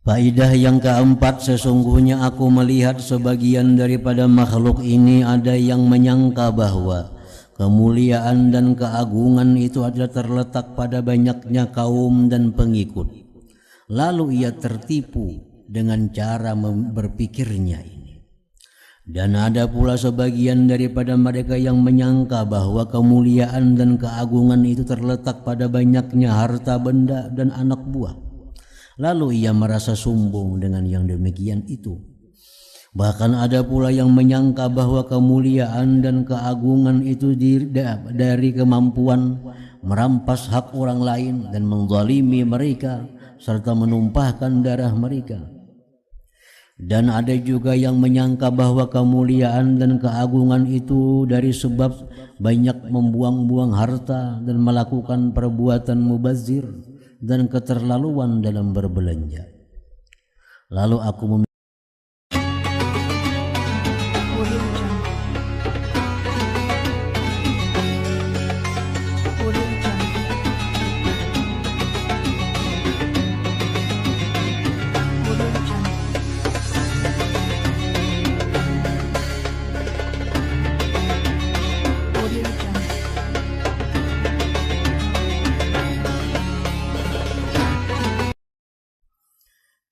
Faedah yang keempat, sesungguhnya aku melihat sebagian daripada makhluk ini ada yang menyangka bahwa kemuliaan dan keagungan itu adalah terletak pada banyaknya kaum dan pengikut. Lalu ia tertipu dengan cara berpikirnya ini. Dan ada pula sebagian daripada mereka yang menyangka bahwa kemuliaan dan keagungan itu terletak pada banyaknya harta benda dan anak buah. Lalu ia merasa sombong dengan yang demikian itu. Bahkan ada pula yang menyangka bahwa kemuliaan dan keagungan itu dari kemampuan merampas hak orang lain dan menzalimi mereka serta menumpahkan darah mereka. Dan ada juga yang menyangka bahwa kemuliaan dan keagungan itu dari sebab banyak membuang-buang harta dan melakukan perbuatan mubazir dan keterlaluan dalam berbelanja. Lalu aku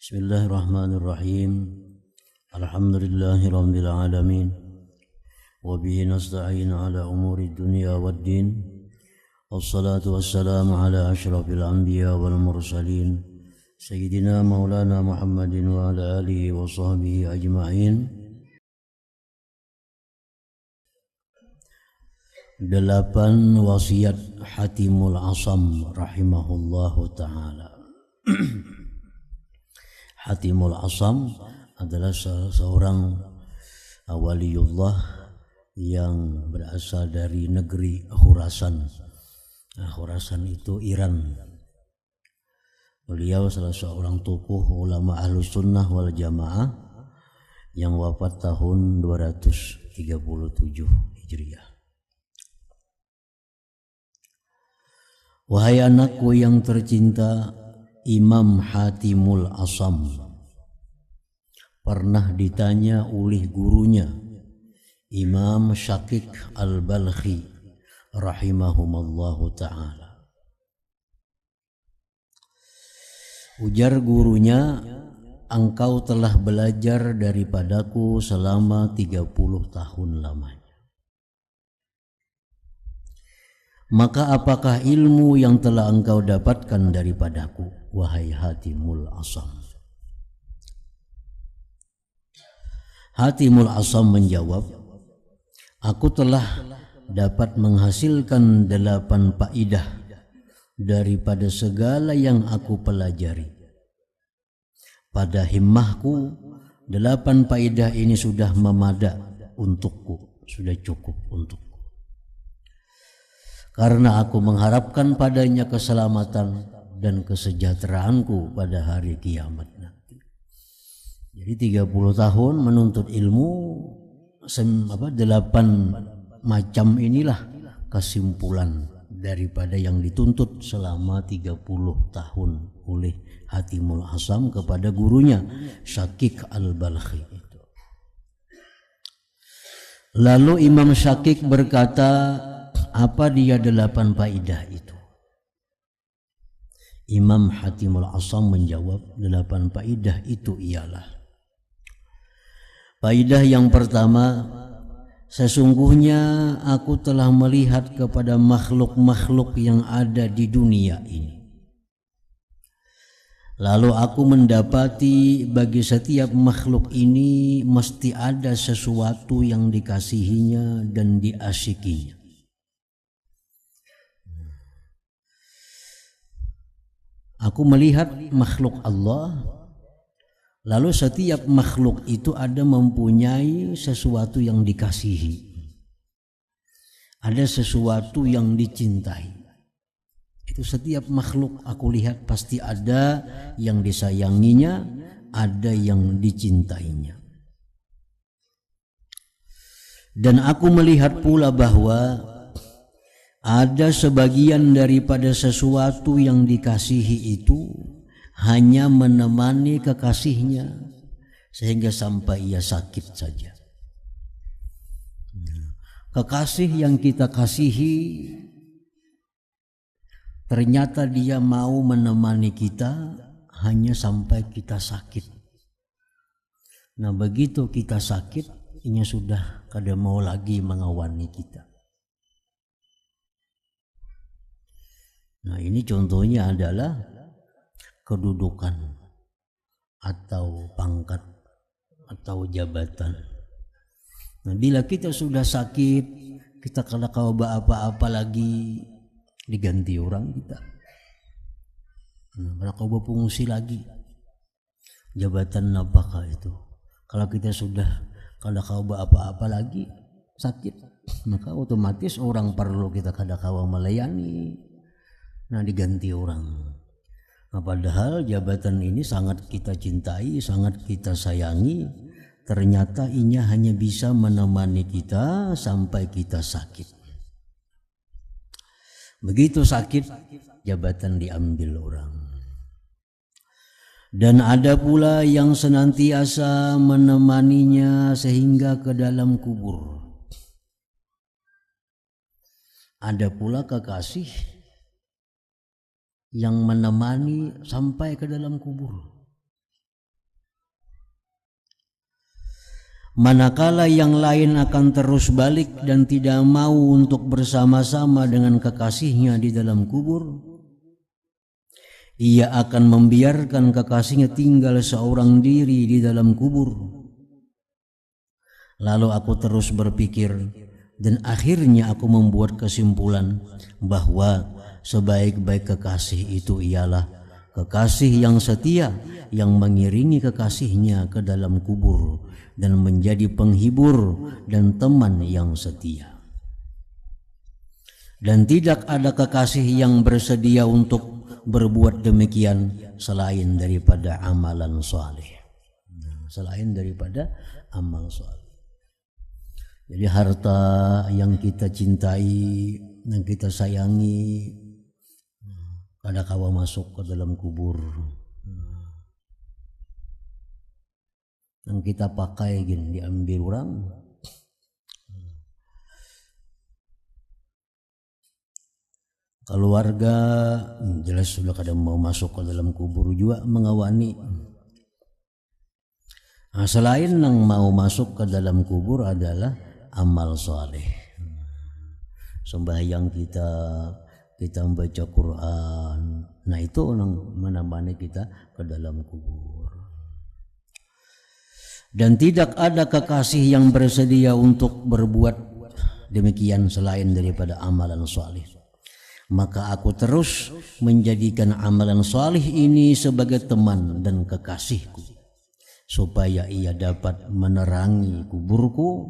Bismillahirrahmanirrahim. Alhamdulillahirabbil alamin. Wa bihi nasta'in ala umuri dunya waddin. Wassalatu wassalamu ala asyrafil anbiya wal mursalin sayyidina maulana Muhammadin wa ala alihi wa sahbihi ajma'in. 8 wasiat Hatimul Asam rahimahullahu ta'ala. Hatimul Asam adalah seorang waliullah yang berasal dari negeri Khurasan. Khurasan itu Iran. Beliau salah seorang tokoh ulama Ahlus Sunnah wal Jamaah yang wafat tahun 237 Hijriah. Wahai anakku yang tercinta, Imam Hatimul Asam pernah ditanya oleh gurunya Imam Syakik Al-Balkhi rahimahumallahu ta'ala. Ujar gurunya, engkau telah belajar daripadaku selama 30 tahun lamanya. Maka apakah ilmu yang telah engkau dapatkan daripadaku, wahai Hatimul Asam? Hatimul Asam menjawab, aku telah dapat menghasilkan 8 faedah daripada segala yang aku pelajari. Pada himmahku 8 faedah ini sudah memadak untukku, sudah cukup untukku. Karena aku mengharapkan padanya keselamatan dan kesejahteraanku pada hari kiamat nanti. Jadi 30 tahun menuntut ilmu, 8 macam inilah kesimpulan daripada yang dituntut selama 30 tahun oleh Hatimul Asam kepada gurunya Syakik Al-Balkhi. Lalu Imam Syakik berkata, apa dia 8 faedah itu? Imam Hatimul Asam menjawab, 8 faedah itu ialah: faedah yang pertama, sesungguhnya aku telah melihat kepada makhluk-makhluk yang ada di dunia ini. Lalu aku mendapati bagi setiap makhluk ini mesti ada sesuatu yang dikasihinya dan diasyikinya. Aku melihat makhluk Allah, lalu setiap makhluk itu ada mempunyai sesuatu yang dikasihi, ada sesuatu yang dicintai. Itu setiap makhluk aku lihat pasti ada yang disayanginya, ada yang dicintainya. Dan aku melihat pula bahwa ada sebagian daripada sesuatu yang dikasihi itu hanya menemani kekasihnya sehingga sampai ia sakit saja. Kekasih yang kita kasihi ternyata dia mau menemani kita hanya sampai kita sakit. Nah begitu kita sakit, ini sudah kada mau lagi mengawani kita. Nah ini contohnya adalah kedudukan atau pangkat atau jabatan. Nah bila kita sudah sakit, kita kada kau apa-apa lagi, diganti orang kita. Nah, kau berfungsi lagi. Jabatan apakah itu? Kalau kita sudah kada kau apa-apa lagi, sakit, maka otomatis orang perlu kita kada kau melayani. Nah diganti orang. Nah, padahal jabatan ini sangat kita cintai, sangat kita sayangi. Ternyata ini hanya bisa menemani kita sampai kita sakit. Begitu sakit, jabatan diambil orang. Dan ada pula yang senantiasa menemaninya sehingga ke dalam kubur. Ada pula kekasih yang menemani sampai ke dalam kubur. Manakala yang lain akan terus balik dan tidak mau untuk bersama-sama dengan kekasihnya di dalam kubur, ia akan membiarkan kekasihnya tinggal seorang diri di dalam kubur. Lalu aku terus berpikir dan akhirnya aku membuat kesimpulan bahwa sebaik-baik kekasih itu ialah kekasih yang setia yang mengiringi kekasihnya ke dalam kubur dan menjadi penghibur dan teman yang setia. Dan tidak ada kekasih yang bersedia untuk berbuat demikian selain daripada amalan saleh. Selain daripada amal saleh. Jadi harta yang kita cintai, yang kita sayangi, kada kawa masuk ke dalam kubur. Yang kita pakai gini diambil orang. Keluarga jelas sudah kada mau masuk ke dalam kubur juga mengawani. Nah, selain yang mau masuk ke dalam kubur adalah amal soleh. Sembahyang kita membaca Quran. Nah itu yang menemani kita ke dalam kubur. Dan tidak ada kekasih yang bersedia untuk berbuat demikian selain daripada amalan salih. Maka aku terus menjadikan amalan salih ini sebagai teman dan kekasihku, supaya ia dapat menerangi kuburku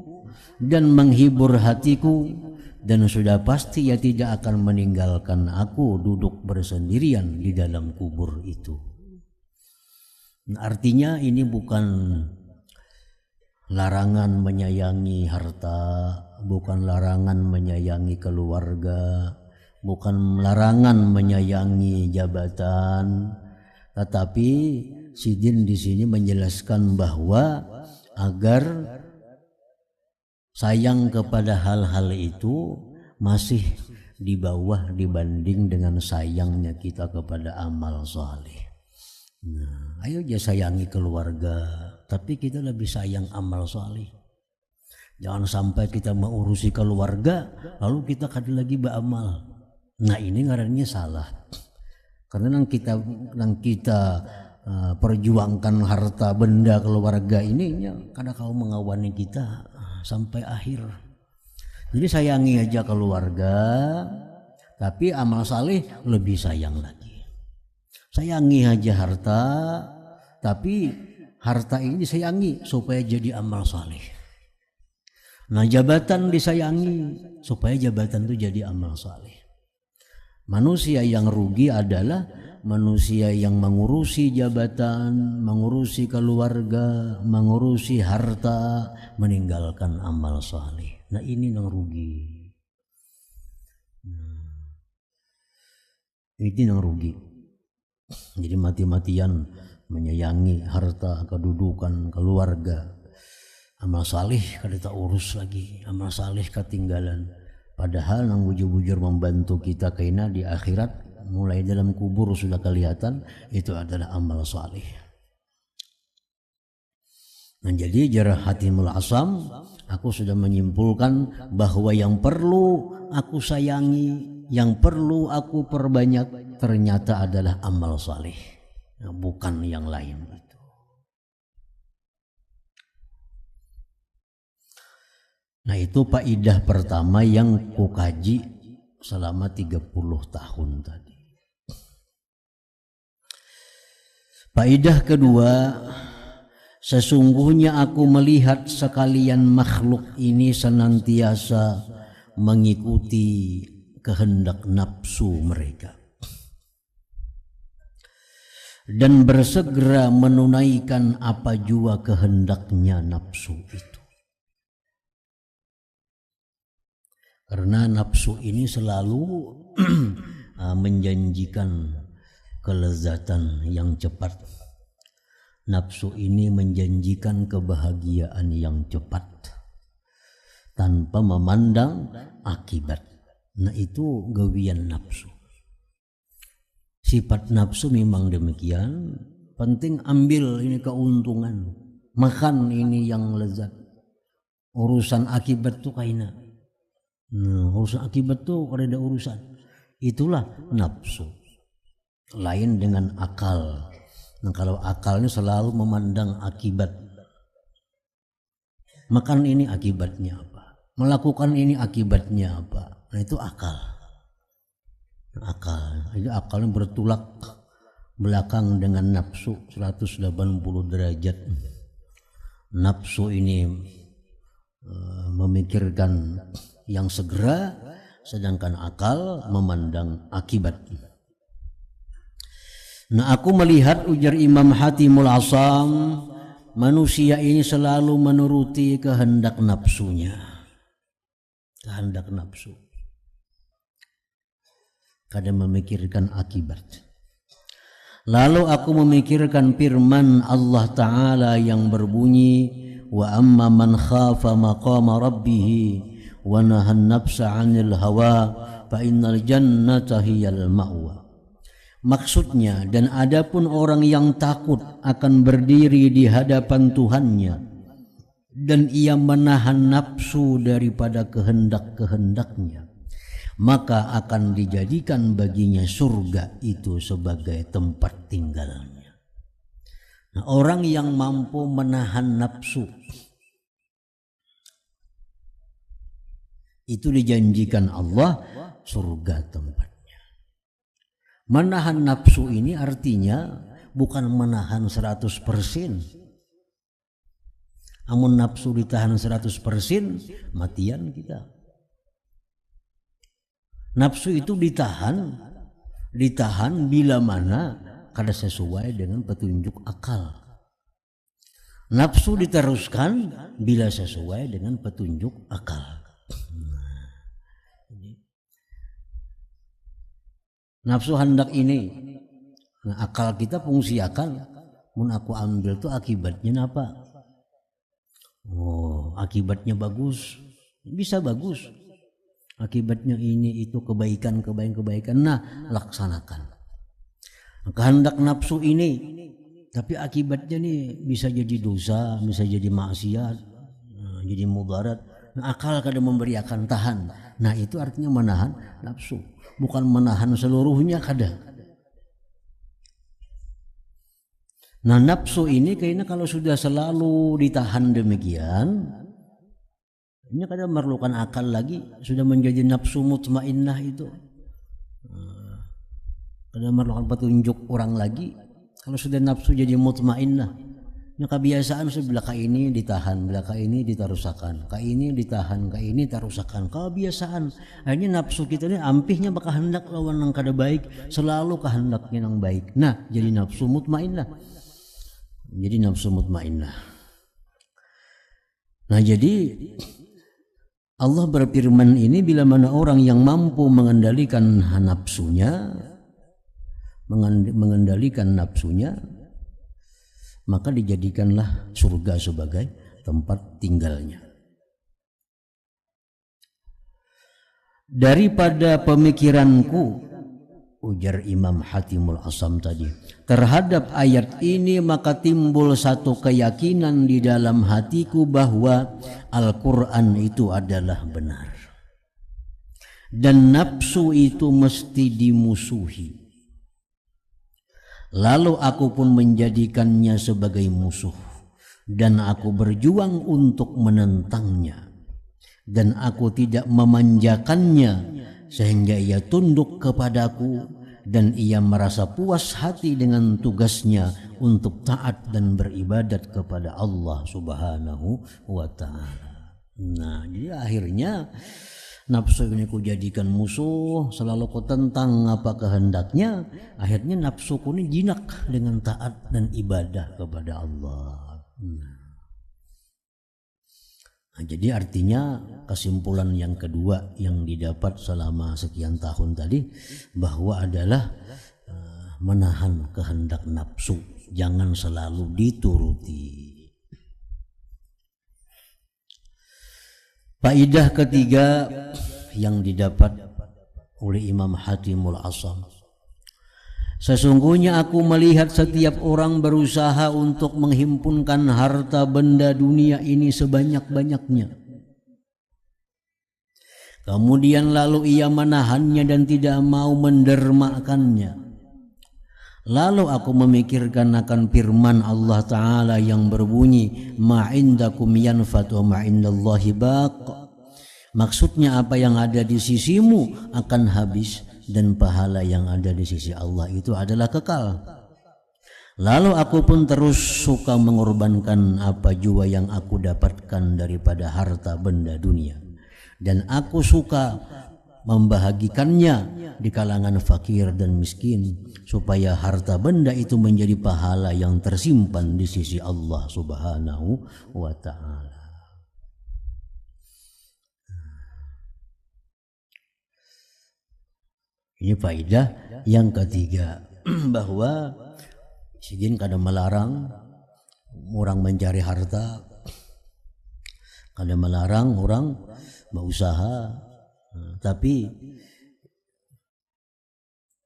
dan menghibur hatiku, dan sudah pasti ia tidak akan meninggalkan aku duduk bersendirian di dalam kubur itu. Artinya ini bukan larangan menyayangi harta, bukan larangan menyayangi keluarga, bukan larangan menyayangi jabatan, tetapi Sidin di sini menjelaskan bahwa agar sayang kepada hal-hal itu masih di bawah dibanding dengan sayangnya kita kepada amal saleh. Nah, ayo aja sayangi keluarga, tapi kita lebih sayang amal saleh. Jangan sampai kita mengurusi keluarga lalu kita kada lagi beramal. Nah ini ngarannya salah. Karena yang kita perjuangkan harta benda keluarga ini kada kau mengawani kita sampai akhir. Jadi sayangi aja keluarga, tapi amal saleh lebih sayang lagi. Sayangi aja harta, tapi harta ini disayangi supaya jadi amal saleh. Nah jabatan disayangi supaya jabatan itu jadi amal saleh. Manusia yang rugi adalah manusia yang mengurusi jabatan, mengurusi keluarga, mengurusi harta, meninggalkan amal saleh. Nah ini yang rugi. Ini yang rugi. Jadi mati-matian menyayangi harta, kedudukan, keluarga. Amal salih kada tak urus lagi, amal salih ketinggalan. Padahal nang bujur-bujur membantu kita kaina di akhirat, mulai dalam kubur sudah kelihatan itu adalah amal salih. Nah, jadi jarah Hatimul Asam, aku sudah menyimpulkan bahwa yang perlu aku sayangi, yang perlu aku perbanyak ternyata adalah amal salih, nah, bukan yang lain. Nah, itu faedah pertama yang kukaji selama 30 tahun tadi. Faedah kedua, sesungguhnya aku melihat sekalian makhluk ini senantiasa mengikuti kehendak nafsu mereka dan bersegera menunaikan apa jua kehendaknya nafsu itu. Karena nafsu ini selalu menjanjikan kelezatan yang cepat. Nafsu ini menjanjikan kebahagiaan yang cepat tanpa memandang akibat. Nah, itu gawian nafsu. Sifat nafsu memang demikian. Penting ambil ini keuntungan, makan ini yang lezat. Urusan akibat tuh kaina. Urusan akibat tuh kada ada urusan. Itulah nafsu. Lain dengan akal. Nah, kalau akalnya selalu memandang akibat. Makan ini akibatnya apa? Melakukan ini akibatnya apa? Nah, itu akal. Akal. Itu akalnya bertolak belakang dengan nafsu 180 derajat. Nafsu ini memikirkan yang segera, sedangkan akal memandang akibat. Nah, aku melihat, ujar Imam Hatimul Asam, manusia ini selalu menuruti kehendak nafsunya. Kehendak nafsu. Kadang memikirkan akibat. Lalu aku memikirkan firman Allah Ta'ala yang berbunyi, wa amma man khafa maqama rabbih wa nahan nafsa 'anil hawa fa innal jannata hiyal ma'wa. Maksudnya, dan adapun orang yang takut akan berdiri di hadapan Tuhannya dan ia menahan nafsu daripada kehendak-kehendaknya, maka akan dijadikan baginya surga itu sebagai tempat tinggalnya. Nah, orang yang mampu menahan nafsu itu dijanjikan Allah surga tempatnya. Menahan nafsu ini artinya bukan menahan 100%. Amun nafsu ditahan 100%, matian kita. Nafsu itu ditahan bila mana kada sesuai dengan petunjuk akal. Nafsu diteruskan bila sesuai dengan petunjuk akal. Nafsu hendak ini, nah, akal kita fungsi akal, mun aku ambil tuh akibatnya apa? Oh, akibatnya bagus, bisa bagus. Akibatnya ini itu kebaikan. Nah, laksanakan. Kehendak nafsu ini, tapi akibatnya nih bisa jadi dosa, bisa jadi maksiat, jadi mudarat. Nah, akal kada memberi akan tahan. Nah, itu artinya menahan nafsu, bukan menahan seluruhnya kada. Nah, nafsu ini kayaknya kalau sudah selalu ditahan demikian, ini kadang memerlukan akal lagi, sudah menjadi nafsu mutmainnah itu. Kadang memerlukan petunjuk orang lagi. Kalau sudah nafsu jadi mutmainnah, ini kebiasaan sebelah ka ini ditahan, belah ka ini ditarusakan, ka ini ditahan, ka ini tarusakan. Kebiasaan. Akhirnya nafsu kita ini ampihnya bakal hendak lawan yang kada baik, selalu kehendaknya yang baik. Nah, jadi nafsu mutmainnah. Nah, jadi Allah berfirman ini bila mana orang yang mampu mengendalikan nafsunya, mengendalikan nafsunya, maka dijadikanlah surga sebagai tempat tinggalnya. Daripada pemikiranku, ujar Imam Hatimul Asam tadi, terhadap ayat ini maka timbul satu keyakinan di dalam hatiku bahwa Al-Quran itu adalah benar dan nafsu itu mesti dimusuhi. Lalu aku pun menjadikannya sebagai musuh dan aku berjuang untuk menentangnya. Dan aku tidak memanjakannya sehingga ia tunduk kepadaku dan ia merasa puas hati dengan tugasnya untuk taat dan beribadat kepada Allah Subhanahu wa ta'ala. Nah, jadi akhirnya nafsu ini ku jadikan musuh, selalu ku tentang apa kehendaknya, akhirnya nafsuku ini jinak dengan taat dan ibadah kepada Allah. Nah, jadi artinya kesimpulan yang kedua yang didapat selama sekian tahun tadi bahwa adalah menahan kehendak nafsu, jangan selalu dituruti. Faedah ketiga yang didapat oleh Imam Hatimul Asam, sesungguhnya aku melihat setiap orang berusaha untuk menghimpunkan harta benda dunia ini sebanyak-banyaknya. Kemudian lalu ia menahannya dan tidak mau mendermakannya. Lalu aku memikirkan akan firman Allah Ta'ala yang berbunyi, ma'indakum yanfat wa ma'indallahi baq. Maksudnya apa yang ada di sisimu akan habis dan pahala yang ada di sisi Allah itu adalah kekal. Lalu aku pun terus suka mengorbankan apa jua yang aku dapatkan daripada harta benda dunia, dan aku suka membahagikannya di kalangan fakir dan miskin supaya harta benda itu menjadi pahala yang tersimpan di sisi Allah Subhanahu wa ta'ala. Ini faedah yang ketiga bahwa sidin kada melarang orang mencari harta, kada melarang orang berusaha, tapi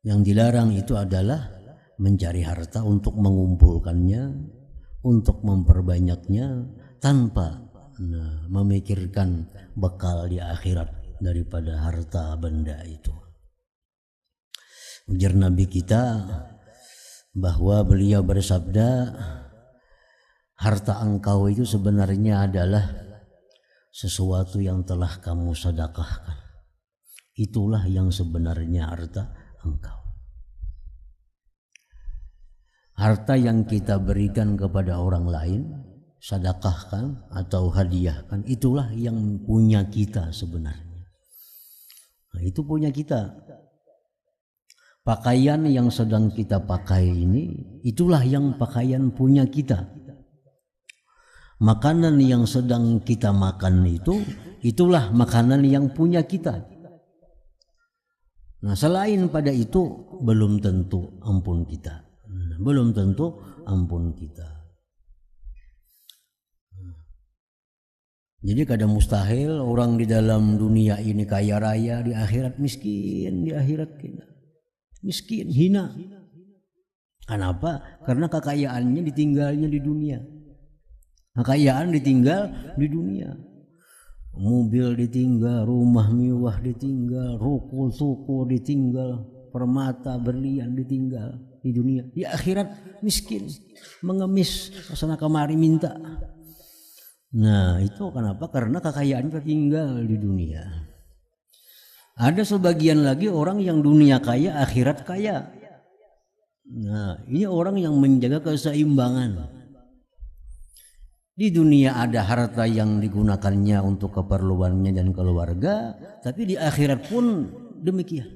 yang dilarang itu adalah mencari harta untuk mengumpulkannya, untuk memperbanyaknya tanpa memikirkan bekal di akhirat daripada harta benda itu. Ujar Nabi kita bahwa beliau bersabda, harta engkau itu sebenarnya adalah sesuatu yang telah kamu sedekahkan. Itulah yang sebenarnya harta engkau. Harta yang kita berikan kepada orang lain, sedekahkan atau hadiahkan, itulah yang punya kita sebenarnya. Nah, itu punya kita. Pakaian yang sedang kita pakai ini, itulah yang pakaian punya kita. Makanan yang sedang kita makan itu, itulah makanan yang punya kita. Nah, selain pada itu belum tentu ampun kita. Belum tentu ampun kita. Jadi kadang mustahil orang di dalam dunia ini kaya raya, di akhirat miskin, di akhirat kita miskin, hina. Kenapa? Karena kekayaannya ditinggalnya di dunia. Kekayaan ditinggal di dunia. Mobil ditinggal, rumah mewah ditinggal, ruko suku ditinggal, permata berlian ditinggal di dunia. Di akhirat miskin, mengemis kesana kemari minta. Nah, itu kenapa? Karena kekayaan tertinggal di dunia. Ada sebagian lagi orang yang dunia kaya, akhirat kaya. Nah, ini orang yang menjaga keseimbangan. Di dunia ada harta yang digunakannya untuk keperluannya dan keluarga, tapi di akhirat pun demikian.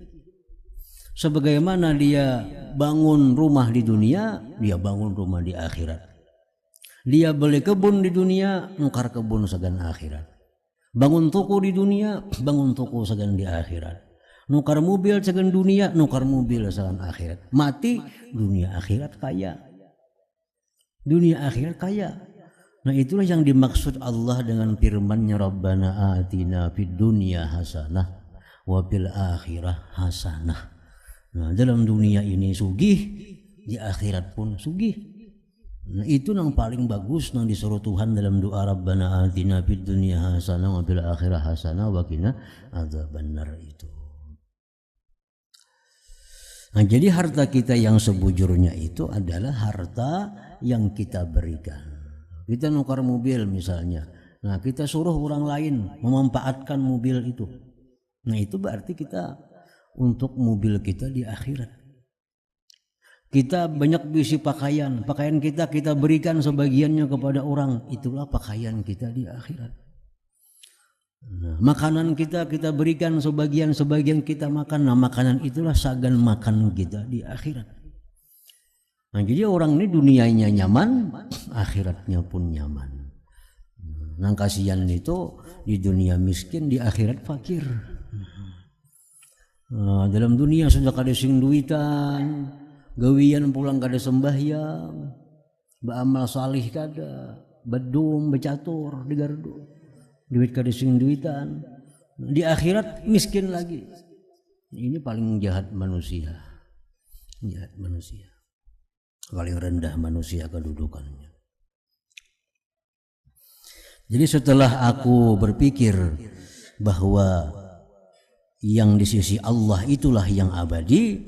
Sebagaimana dia bangun rumah di dunia, dia bangun rumah di akhirat. Dia beli kebun di dunia, ngkar kebun segan akhirat. Bangun toko di dunia, bangun toko segan di akhirat. Nukar mobil sagan dunia, nukar mobil sagan akhirat. Mati dunia akhirat kaya. Dunia akhirat kaya. Nah itulah yang dimaksud Allah dengan firman-Nya Rabbana atina fid dunya hasanah wa fil akhirah hasanah. Nah dalam dunia ini sugih, di akhirat pun sugih. Nah itu yang paling bagus yang disuruh Tuhan dalam doa Rabbana atina fid dunya hasanah wa fil akhirah hasanah wa qina adzabannar itu. Nah jadi harta kita yang sebujurnya itu adalah harta yang kita berikan. Kita nukar mobil misalnya, nah kita suruh orang lain memanfaatkan mobil itu. Nah itu berarti kita untuk mobil kita di akhirat. Kita banyak bisi pakaian kita berikan sebagiannya kepada orang, itulah pakaian kita di akhirat. Nah, makanan kita berikan sebagian kita makan, nah makanan itulah sagan makan kita di akhirat. Nah jadi orang ini dunianya nyaman, akhiratnya pun nyaman. Nah kasihan itu di dunia miskin, di akhirat fakir. Nah, dalam dunia sudah kada sing duitan, gawian pulang kada sembahyang, beramal salih kada, bedum becatur di gardu, duit kada sing duitan. Di akhirat miskin lagi. Ini paling jahat manusia. Jahat manusia. Paling rendah manusia kedudukannya. Jadi setelah aku berpikir bahwa yang di sisi Allah itulah yang abadi,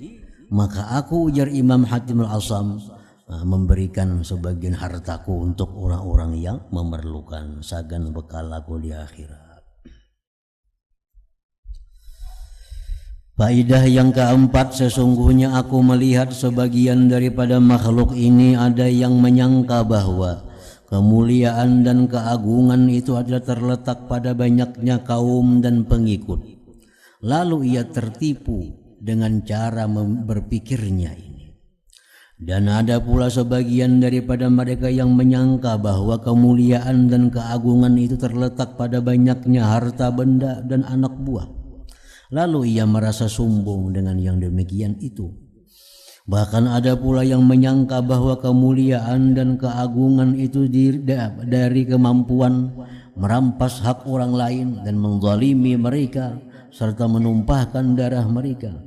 maka aku, ujar Imam Hatim Al-Asam, memberikan sebagian hartaku untuk orang-orang yang memerlukan, sagan bekal aku di akhirat. Faidah yang keempat, sesungguhnya aku melihat sebagian daripada makhluk ini ada yang menyangka bahwa kemuliaan dan keagungan itu adalah terletak pada banyaknya kaum dan pengikut. Lalu ia tertipu dengan cara berpikirnya ini. Dan ada pula sebagian daripada mereka yang menyangka bahwa kemuliaan dan keagungan itu terletak pada banyaknya harta benda dan anak buah. Lalu ia merasa sombong dengan yang demikian itu. Bahkan ada pula yang menyangka bahwa kemuliaan dan keagungan itu dari kemampuan merampas hak orang lain dan menzalimi mereka serta menumpahkan darah mereka.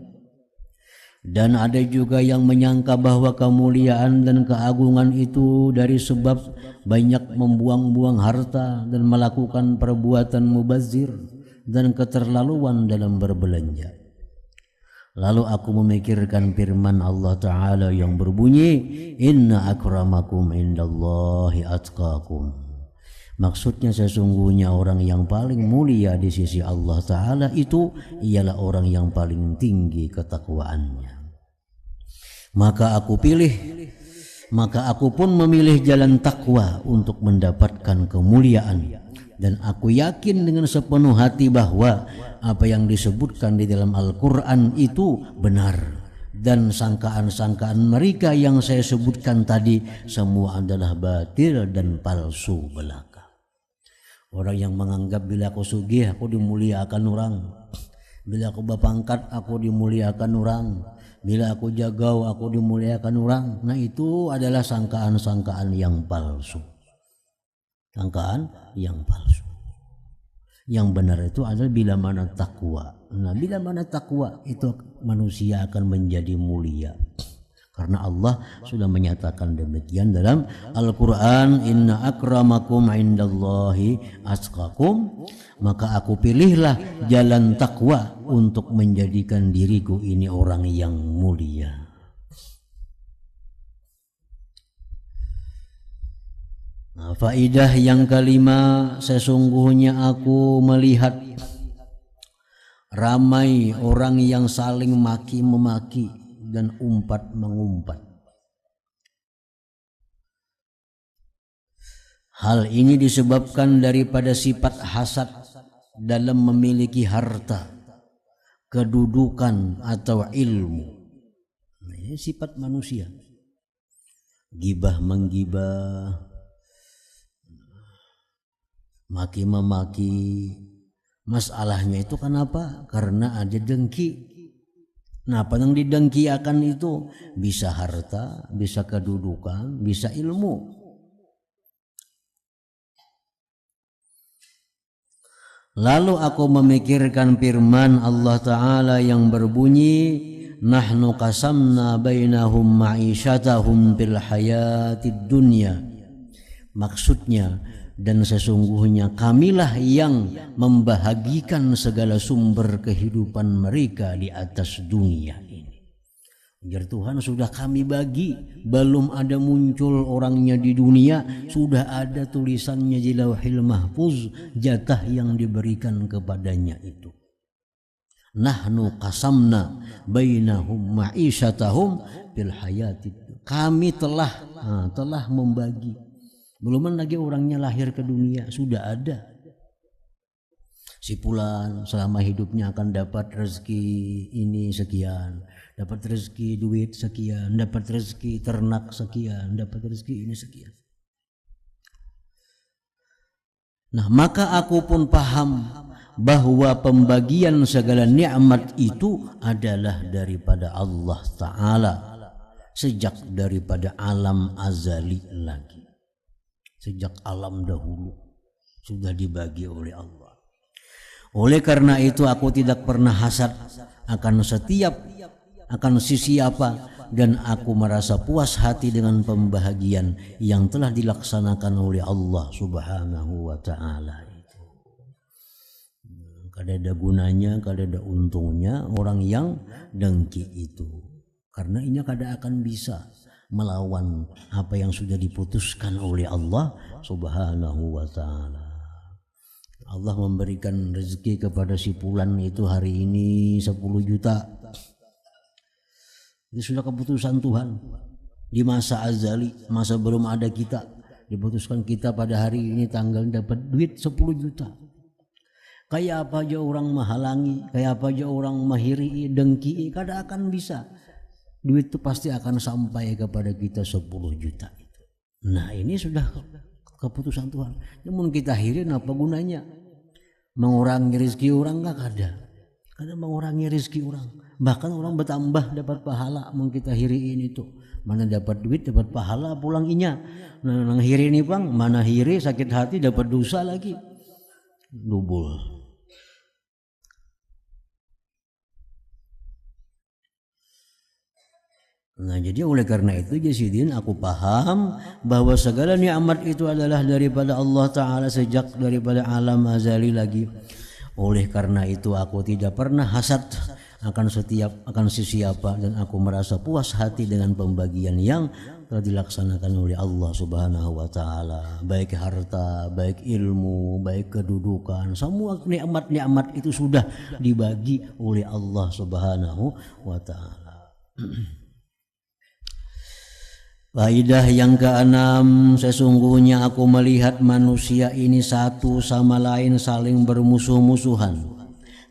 Dan ada juga yang menyangka bahwa kemuliaan dan keagungan itu dari sebab banyak membuang-buang harta dan melakukan perbuatan mubazir dan keterlaluan dalam berbelanja. Lalu aku memikirkan firman Allah Ta'ala yang berbunyi, Inna akramakum indallahi atqakum. Maksudnya sesungguhnya orang yang paling mulia di sisi Allah Ta'ala itu ialah orang yang paling tinggi ketakwaannya. Maka aku pun memilih jalan takwa untuk mendapatkan kemuliaan. Dan aku yakin dengan sepenuh hati bahwa apa yang disebutkan di dalam Al-Quran itu benar. Dan sangkaan-sangkaan mereka yang saya sebutkan tadi semua adalah batil dan palsu belaka. Orang yang menganggap bila aku sugih aku dimuliakan orang, bila aku berpangkat aku dimuliakan orang, bila aku jagau aku dimuliakan orang. Nah itu adalah sangkaan-sangkaan yang palsu. Sangkaan yang palsu. Yang benar itu adalah bila mana takwa. Nah bila mana takwa itu manusia akan menjadi mulia. Karena Allah sudah menyatakan demikian dalam Al-Quran, Inna akramakum indallahi atqakum. Maka aku pilihlah jalan takwa untuk menjadikan diriku ini orang yang mulia. Nah, faidah yang kelima, sesungguhnya aku melihat ramai orang yang saling maki-memaki dan umpat-mengumpat. Hal ini disebabkan daripada sifat hasad dalam memiliki harta, kedudukan atau ilmu. Nah, ini sifat manusia. Gibah menggibah, maki-memaki, Masalahnya itu kenapa? Karena ada dengki. Nah, apa yang didengkiakan itu bisa harta, bisa kedudukan, bisa ilmu. Lalu aku memikirkan firman Allah Ta'ala yang berbunyi, nahnu qasamna bainahum ma'isyatahum fil hayatid dunya. Maksudnya, dan sesungguhnya kamilah yang membahagikan segala sumber kehidupan mereka di atas dunia ini. Biar Tuhan sudah kami bagi, belum ada muncul orangnya di dunia, sudah ada tulisannya di Lauhil Mahfuz, jatah yang diberikan kepadanya itu. Nahnu qasamna bainahum ma'isyatahum fil hayatid. Kami telah membagi. Belum lagi orangnya lahir ke dunia, sudah ada. Si fulan selama hidupnya akan dapat rezeki ini sekian, dapat rezeki duit sekian, dapat rezeki ternak sekian, dapat rezeki ini sekian. Nah, maka aku pun paham bahwa pembagian segala nikmat itu adalah daripada Allah Ta'ala, sejak daripada alam azali lagi. Sejak alam dahulu sudah dibagi oleh Allah. Oleh karena itu aku tidak pernah hasad akan siapa, dan aku merasa puas hati dengan pembahagian yang telah dilaksanakan oleh Allah Subhanahu wa Ta'ala itu. Kada ada gunanya, kada ada untungnya orang yang dengki itu, karena ini kada akan bisa melawan apa yang sudah diputuskan oleh Allah Subhanahu wa Ta'ala. Allah memberikan rezeki kepada si fulan itu hari ini 10 juta. Itu sudah keputusan Tuhan. Di masa azali, masa belum ada kita, diputuskan kita pada hari ini tanggal dapat duit 10 juta. Kayak apa aja orang menghalangi, kayak apa aja orang mahiri, dengki, kada akan bisa. Duit itu pasti akan sampai kepada kita 10 juta itu. Nah, ini sudah keputusan Tuhan. Namun kita hirin apa gunanya? Mengurangi rezeki orang enggak ada. Kada mengurangi rezeki orang. Bahkan orang bertambah dapat pahala mun kita hiriin itu. Mana dapat duit dapat pahala pulang inya. Nah, nang hiri ini Bang, mana hiri sakit hati dapat dosa lagi. Double. Nah, jadi oleh karena itu Jasidin, aku paham bahwa segala nikmat itu adalah daripada Allah Ta'ala sejak daripada alam azali lagi. Oleh karena itu aku tidak pernah hasad akan sesiapa, dan aku merasa puas hati dengan pembagian yang telah dilaksanakan oleh Allah Subhanahu wa Ta'ala. Baik harta, baik ilmu, baik kedudukan, semua nikmat-nikmat itu sudah dibagi oleh Allah Subhanahu wa Ta'ala. Faidah yang keenam, sesungguhnya aku melihat manusia ini satu sama lain saling bermusuh-musuhan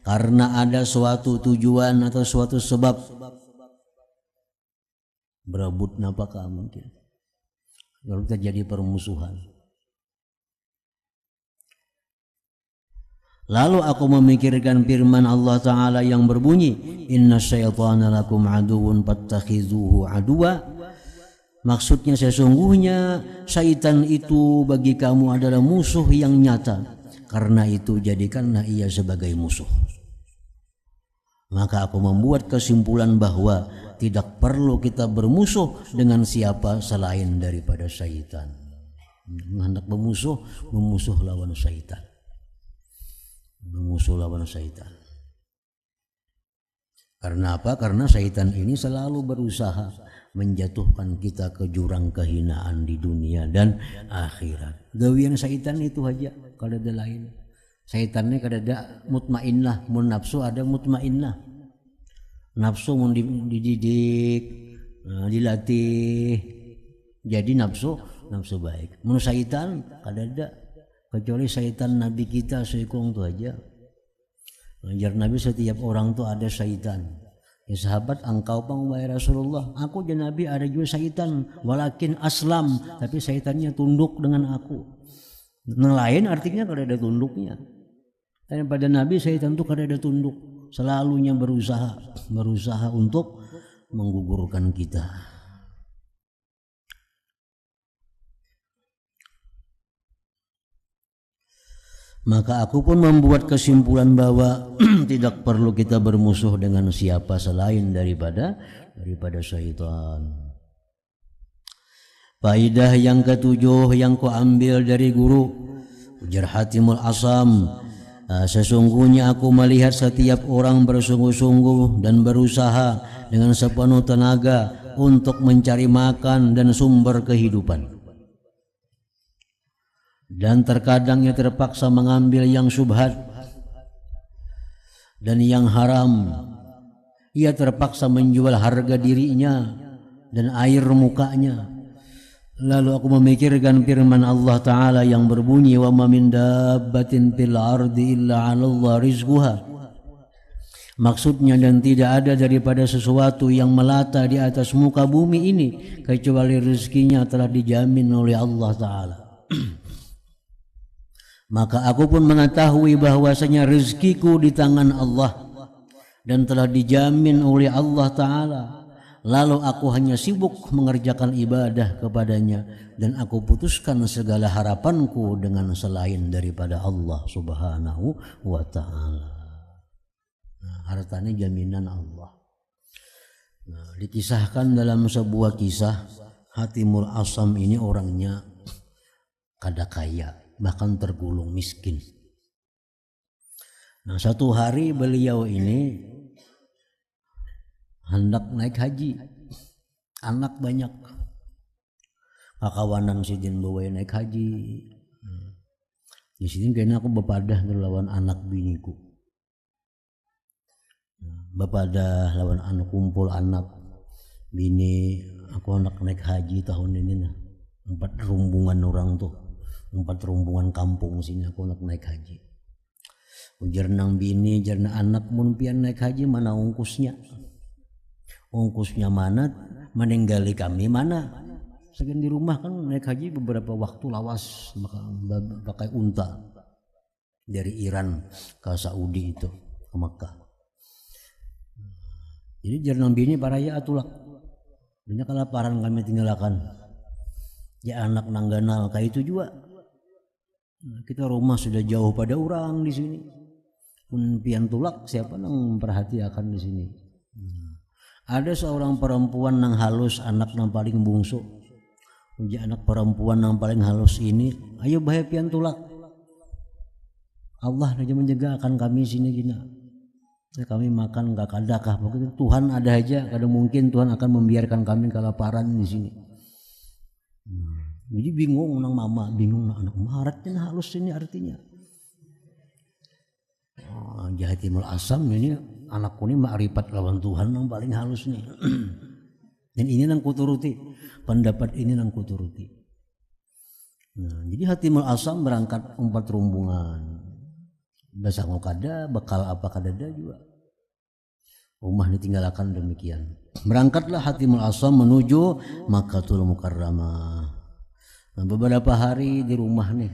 karena ada suatu tujuan atau suatu sebab. Berebut napakah mungkin lalu terjadi permusuhan. Lalu aku memikirkan firman Allah Ta'ala yang berbunyi, inna syaitana lakum aduun fattakhizuhu aduwa. Maksudnya sesungguhnya syaitan itu bagi kamu adalah musuh yang nyata. Karena itu jadikanlah ia sebagai musuh. Maka aku membuat kesimpulan bahwa tidak perlu kita bermusuh dengan siapa selain daripada syaitan. Hendak memusuh lawan syaitan. Memusuh lawan syaitan. Karena apa? Karena syaitan ini selalu berusaha menjatuhkan kita ke jurang kehinaan di dunia dan akhirat. Gawian syaitan itu aja, kalau ada lain. Syaitannya kada ada mutmainnah, mun nafsu ada mutmainnah. Nafsu mun dididik, dilatih, jadi nafsu baik. Mun syaitan kada ada, kecuali syaitan Nabi kita seikung itu aja. Ajar Nabi setiap orang tuh ada syaitan. Ya sahabat, engkau pang wahai Rasulullah, aku dan Nabi ada juga syaitan, walakin aslam, tapi syaitannya tunduk dengan aku. Yang lain artinya kalau ada tunduknya. Dan pada Nabi saya tentu kada tunduk, selalunya berusaha untuk menggugurkan kita. Maka aku pun membuat kesimpulan bahwa tidak perlu kita bermusuh dengan siapa selain daripada syaitan. Faidah yang ketujuh yang ku ambil dari guru, ujar Hatimul Asam, sesungguhnya aku melihat setiap orang bersungguh-sungguh dan berusaha dengan sepenuh tenaga untuk mencari makan dan sumber kehidupan. Dan terkadang ia terpaksa mengambil yang syubhat dan yang haram. Ia terpaksa menjual harga dirinya dan air mukanya. Lalu aku memikirkan firman Allah Ta'ala yang berbunyi, wa ma min dabbatin fil ardi illa 'alallah rizquha. Maksudnya, dan tidak ada daripada sesuatu yang melata di atas muka bumi ini kecuali rezekinya telah dijamin oleh Allah Ta'ala. Maka aku pun mengetahui bahwasanya rezekiku di tangan Allah dan telah dijamin oleh Allah Ta'ala. Lalu aku hanya sibuk mengerjakan ibadah kepadanya dan aku putuskan segala harapanku dengan selain daripada Allah Subhanahu wa Ta'ala. Nah, hartanya jaminan Allah. Nah, dikisahkan dalam sebuah kisah, Hatimul Asam ini orangnya kada kaya, bahkan tergolong miskin. Nah, satu hari beliau ini hendak naik haji, anak banyak, kakawanan sidin bawa naik haji. Di sini kayaknya aku bepadah lawan anak biniku, bepadah lawan anak kumpul anak bini aku hendak naik haji tahun ini nah. 4 rombongan orang tuh, 4 rombongan kampung sini aku hendak naik haji. Ujar nang bini, jarna anak mun pian naik haji mana ongkosnya? Ongkosnya mana, meninggali kami mana? Sekian di rumah kan naik haji beberapa waktu lawas pakai unta dari Iran ke Saudi itu ke Makkah. Jadi jarang bini paraya atulak. Banyak kelaparan kami tinggalkan. Ya anak nangganal kayak itu juga. Kita rumah sudah jauh pada orang di sini. Pun pian tulak siapa nang memperhatikan di sini? Ada seorang perempuan nang halus, anak nang paling bungsu. Uji anak perempuan nang paling halus ini, ayo bahaya pian tulak. Allah aja menjaga akan kami sini gina. Ya, kami makan gak kadakah begitu. Tuhan ada aja, kadang mungkin Tuhan akan membiarkan kami kelaparan di sini. Jadi bingung nang mama, bingung nang anak maharatnya halus ini artinya. Hatimul Asam ini anakku ini ma'rifat lawan Tuhan yang paling halus nih. Dan ini nang kuturuti, pendapat ini nang kuturuti. Nah, jadi Hatimul Asam berangkat 4 rombongan. Basah kada, bekal apa kadada juga. Rumah ditinggalkan demikian. Berangkatlah Hatimul Asam menuju Makkatul Mukarramah. Nah, beberapa hari di rumah nih,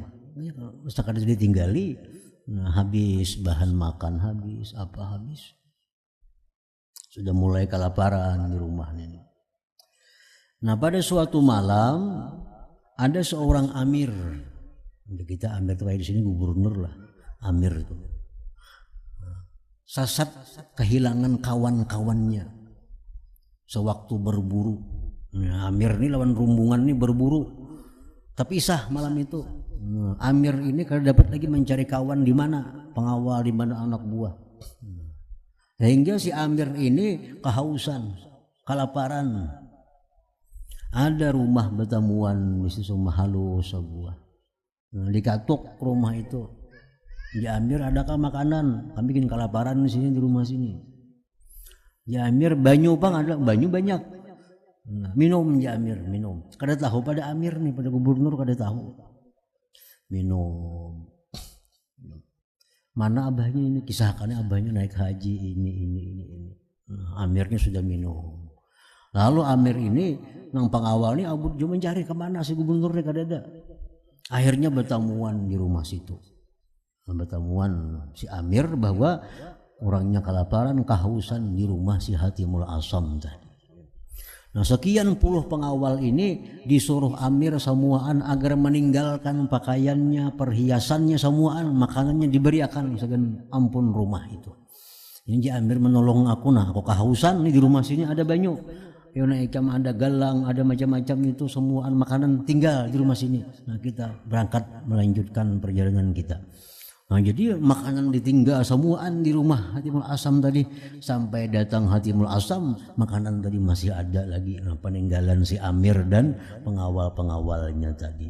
masa kada ditinggali. Nah, habis bahan makan habis, apa habis. Sudah mulai kelaparan di rumah ini. Nah, pada suatu malam ada seorang amir. Kita amir itu kayak di sini gubernur lah, amir itu. Sasat kehilangan kawan-kawannya sewaktu berburu. Nah, amir ini lawan rombongan ini berburu. Tapi isah malam itu. Amir ini kalau dapat lagi mencari kawan di mana, pengawal di mana anak buah. Sehingga si Amir ini kehausan, kelaparan. Ada rumah bertemuan di situ halus sebuah. Nah, dikatuk rumah itu. Ya Amir, adakah makanan? Kami bikin kelaparan di sini di rumah sini. Ya Amir, banyu bang ada, banyu banyak. Nah, minum ya Amir, minum. Kada tahu pada Amir nih, pada gubernur kada tahu. Minum. Mana abahnya ini, kisahkannya abahnya naik haji ini. Nah, Amirnya sudah minum. Lalu Amir ini nang pengawal ini abut juga mencari kemana si gubernurnya kada ada. Akhirnya bertemuan di rumah situ. Pertemuan si Amir bahwa orangnya kelaparan, kehausan di rumah si Hatimul Asam tadi. Nah, sekian puluh pengawal ini disuruh Amir semuaan agar meninggalkan pakaiannya, perhiasannya semuaan, makanannya diberikan segan ampun rumah itu. Ini Amir menolong aku, nah aku kehausan nih di rumah sini ada banyu. Yona ikam ada galang, ada macam-macam itu semuaan makanan tinggal di rumah sini. Nah, kita berangkat melanjutkan perjalanan kita. Nah, jadi makanan ditinggal semuaan di rumah Hatimul Asam tadi, sampai datang Hatimul Asam makanan tadi masih ada lagi. Nah, peninggalan si Amir dan pengawal-pengawalnya tadi.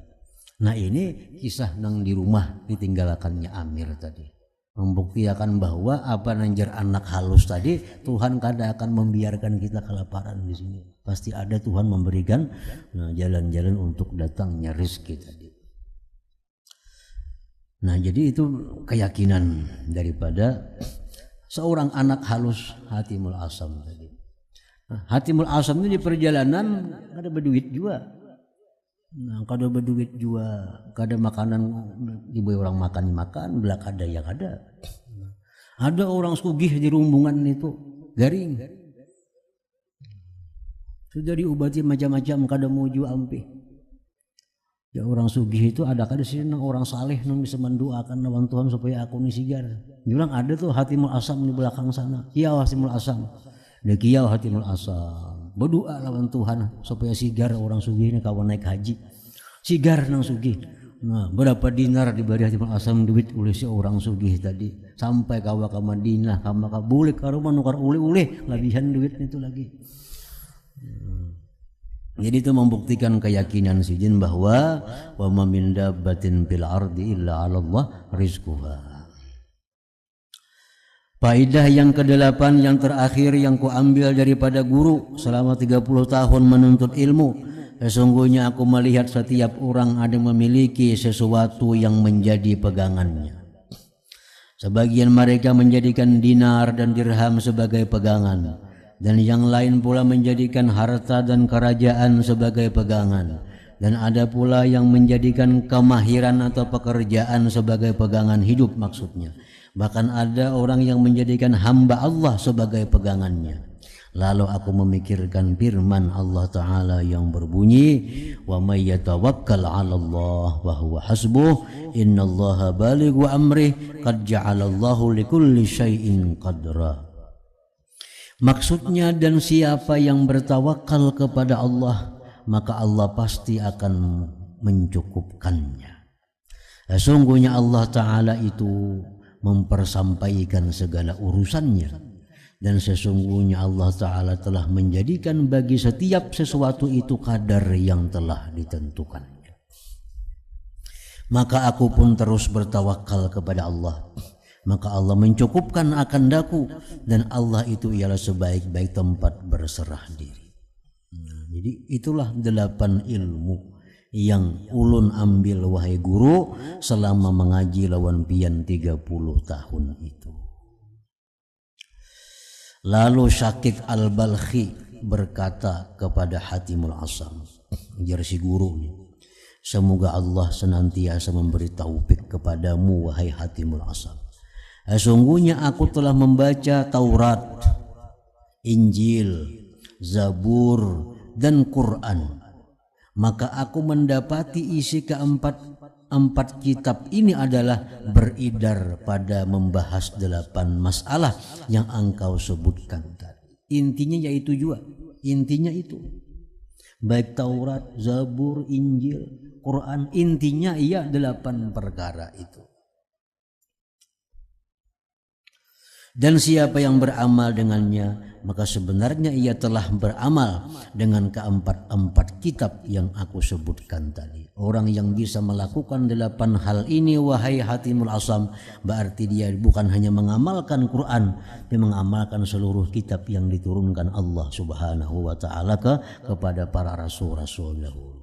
Nah, ini kisah nang di rumah ditinggalkannya Amir tadi, membuktikan bahwa apa nanjar anak halus tadi, Tuhan kada akan membiarkan kita kelaparan di sini. Pasti ada Tuhan memberikan jalan-jalan untuk datangnya rezeki tadi. Nah, jadi itu keyakinan daripada seorang anak halus Hatimul Asam tadi. Nah, Hatimul Asam itu di perjalanan kada berduit juga. Nah, kada berduit juga, kada makanan diberi orang makan, belak ada yang ada. Ada orang sugih di rumbungan itu, garing. Sudah diobati macam-macam, kada muju ampih. Ya, orang sugih itu ada kada sih orang saleh nang bisa mendoakan lawan Tuhan supaya aku ni sigar. Bilang ada tuh Hatimul Asam di belakang sana. Kiau Hatimul Asam. Dia kiau Hatimul Asam. Berdoa lawan Tuhan supaya sigar orang sugih ini kawan naik haji. Sigar nang sugih. Nah, berapa dinar diberi Hatimul Asam duit oleh si orang sugih tadi. Sampai kawa ka Madinah, kawa ka boleh ka rumah nukar ule-ule labihan duit itu lagi. Jadi itu membuktikan keyakinan si jin bahwa wa ma min dabbatin fil ardi illa 'ala Allah rizquha. Faedah yang ke-8 yang terakhir yang kuambil daripada guru selama 30 tahun menuntut ilmu, sesungguhnya aku melihat setiap orang ada memiliki sesuatu yang menjadi pegangannya. Sebagian mereka menjadikan dinar dan dirham sebagai pegangan, dan yang lain pula menjadikan harta dan kerajaan sebagai pegangan, dan ada pula yang menjadikan kemahiran atau pekerjaan sebagai pegangan hidup maksudnya. Bahkan ada orang yang menjadikan hamba Allah sebagai pegangannya. Lalu aku memikirkan firman Allah Ta'ala yang berbunyi, wa may yatawakkal 'ala Allah wa huwa hasbuh innallaha balighu amrih qad ja'alallahu likulli syai'in qadra. Maksudnya, dan siapa yang bertawakal kepada Allah, maka Allah pasti akan mencukupkannya. Sesungguhnya Allah Ta'ala itu mempersampaikan segala urusannya, dan sesungguhnya Allah Ta'ala telah menjadikan bagi setiap sesuatu itu kadar yang telah ditentukannya. Maka aku pun terus bertawakal kepada Allah, maka Allah mencukupkan akan daku, dan Allah itu ialah sebaik-baik tempat berserah diri. Nah, jadi itulah 8 ilmu yang ulun ambil wahai guru selama mengaji lawan pian 30 tahun itu. Lalu Syakik Al-Balkhi berkata kepada Hatimul Asam, jar si guru ni, semoga Allah senantiasa memberi taufik kepadamu wahai Hatimul Asam. Sesungguhnya aku telah membaca Taurat, Injil, Zabur, dan Quran. Maka aku mendapati isi keempat kitab ini adalah beridar pada membahas 8 masalah yang engkau sebutkan tadi. Intinya yaitu juga, intinya itu. Baik Taurat, Zabur, Injil, Quran, intinya ia 8 perkara itu. Dan siapa yang beramal dengannya, maka sebenarnya ia telah beramal dengan keempat kitab yang aku sebutkan tadi. Orang yang bisa melakukan 8 hal ini wahai Hatimul Asam, berarti dia bukan hanya mengamalkan Quran, dia mengamalkan seluruh kitab yang diturunkan Allah Subhanahu wa taala kepada para rasul-rasul dahulu.